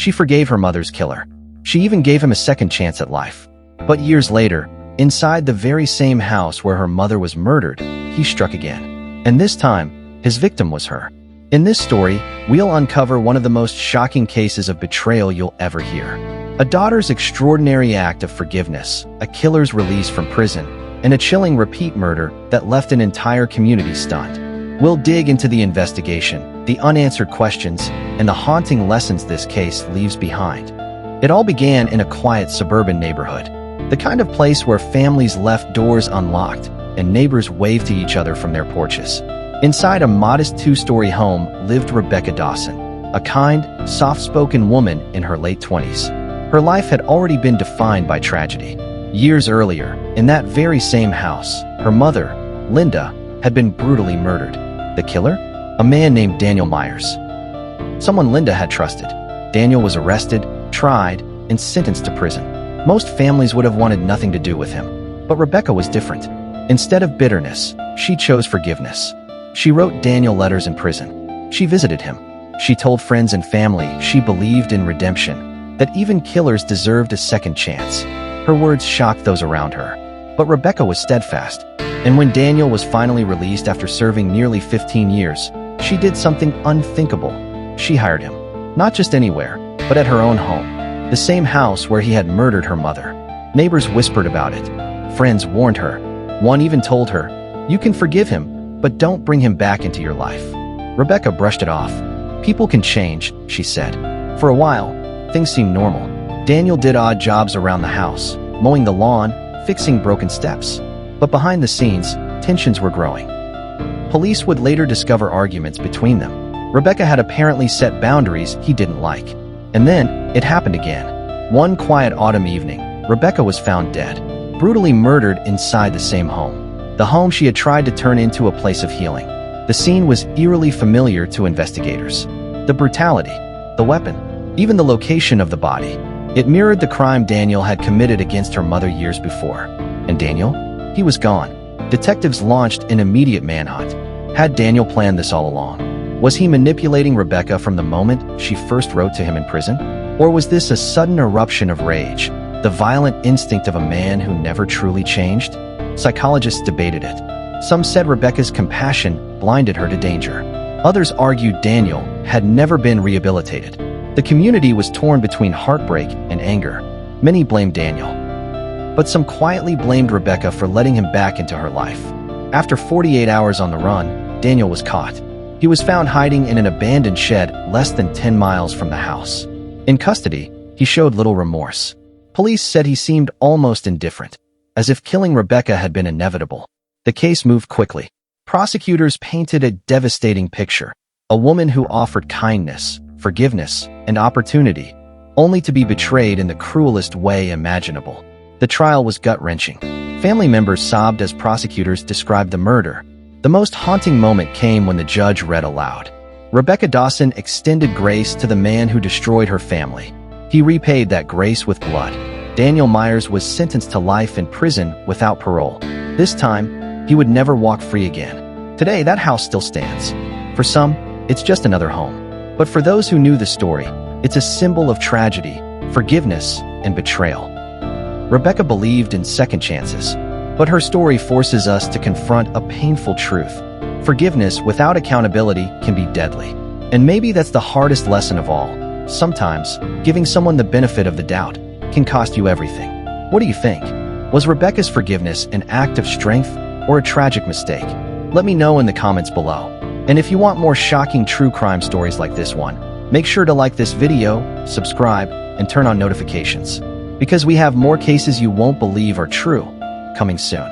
She forgave her mother's killer. She even gave him a second chance at life. But years later, inside the very same house where her mother was murdered, he struck again. And this time, his victim was her. In this story, we'll uncover one of the most shocking cases of betrayal you'll ever hear. A daughter's extraordinary act of forgiveness, a killer's release from prison, and a chilling repeat murder that left an entire community stunned. We'll dig into the investigation, the unanswered questions, and the haunting lessons this case leaves behind. It all began in a quiet suburban neighborhood, the kind of place where families left doors unlocked and neighbors waved to each other from their porches. Inside a modest 2-story home lived Rebecca Dawson, a kind, soft-spoken woman in her late 20s. Her life had already been defined by tragedy. Years earlier, in that very same house, her mother, Linda, had been brutally murdered. The killer? A man named Daniel Myers. Someone Linda had trusted. Daniel was arrested, tried, and sentenced to prison. Most families would have wanted nothing to do with him. But Rebecca was different. Instead of bitterness, she chose forgiveness. She wrote Daniel letters in prison. She visited him. She told friends and family she believed in redemption, that even killers deserved a second chance. Her words shocked those around her. But Rebecca was steadfast. And when Daniel was finally released after serving nearly 15 years, she did something unthinkable. She hired him. Not just anywhere, but at her own home. The same house where he had murdered her mother. Neighbors whispered about it. Friends warned her. One even told her, "You can forgive him, but don't bring him back into your life." Rebecca brushed it off. "People can change," she said. For a while, things seemed normal. Daniel did odd jobs around the house, mowing the lawn, fixing broken steps. But behind the scenes, tensions were growing. Police would later discover arguments between them. Rebecca had apparently set boundaries he didn't like. And then, it happened again. One quiet autumn evening, Rebecca was found dead, brutally murdered inside the same home. The home she had tried to turn into a place of healing. The scene was eerily familiar to investigators. The brutality, the weapon, even the location of the body. It mirrored the crime Daniel had committed against her mother years before. And Daniel? He was gone. Detectives launched an immediate manhunt. Had Daniel planned this all along? Was he manipulating Rebecca from the moment she first wrote to him in prison? Or was this a sudden eruption of rage, the violent instinct of a man who never truly changed? Psychologists debated it. Some said Rebecca's compassion blinded her to danger. Others argued Daniel had never been rehabilitated. The community was torn between heartbreak and anger. Many blamed Daniel. But some quietly blamed Rebecca for letting him back into her life. After 48 hours on the run, Daniel was caught. He was found hiding in an abandoned shed less than 10 miles from the house. In custody, he showed little remorse. Police said he seemed almost indifferent, as if killing Rebecca had been inevitable. The case moved quickly. Prosecutors painted a devastating picture. A woman who offered kindness, forgiveness, and opportunity, only to be betrayed in the cruelest way imaginable. The trial was gut-wrenching. Family members sobbed as prosecutors described the murder. The most haunting moment came when the judge read aloud. Rebecca Dawson extended grace to the man who destroyed her family. He repaid that grace with blood. Daniel Myers was sentenced to life in prison without parole. This time, he would never walk free again. Today, that house still stands. For some, it's just another home. But for those who knew the story, it's a symbol of tragedy, forgiveness, and betrayal. Rebecca believed in second chances, but her story forces us to confront a painful truth. Forgiveness without accountability can be deadly. And maybe that's the hardest lesson of all. Sometimes, giving someone the benefit of the doubt can cost you everything. What do you think? Was Rebecca's forgiveness an act of strength or a tragic mistake? Let me know in the comments below. And if you want more shocking true crime stories like this one, make sure to like this video, subscribe, and turn on notifications. Because we have more cases you won't believe are true coming soon.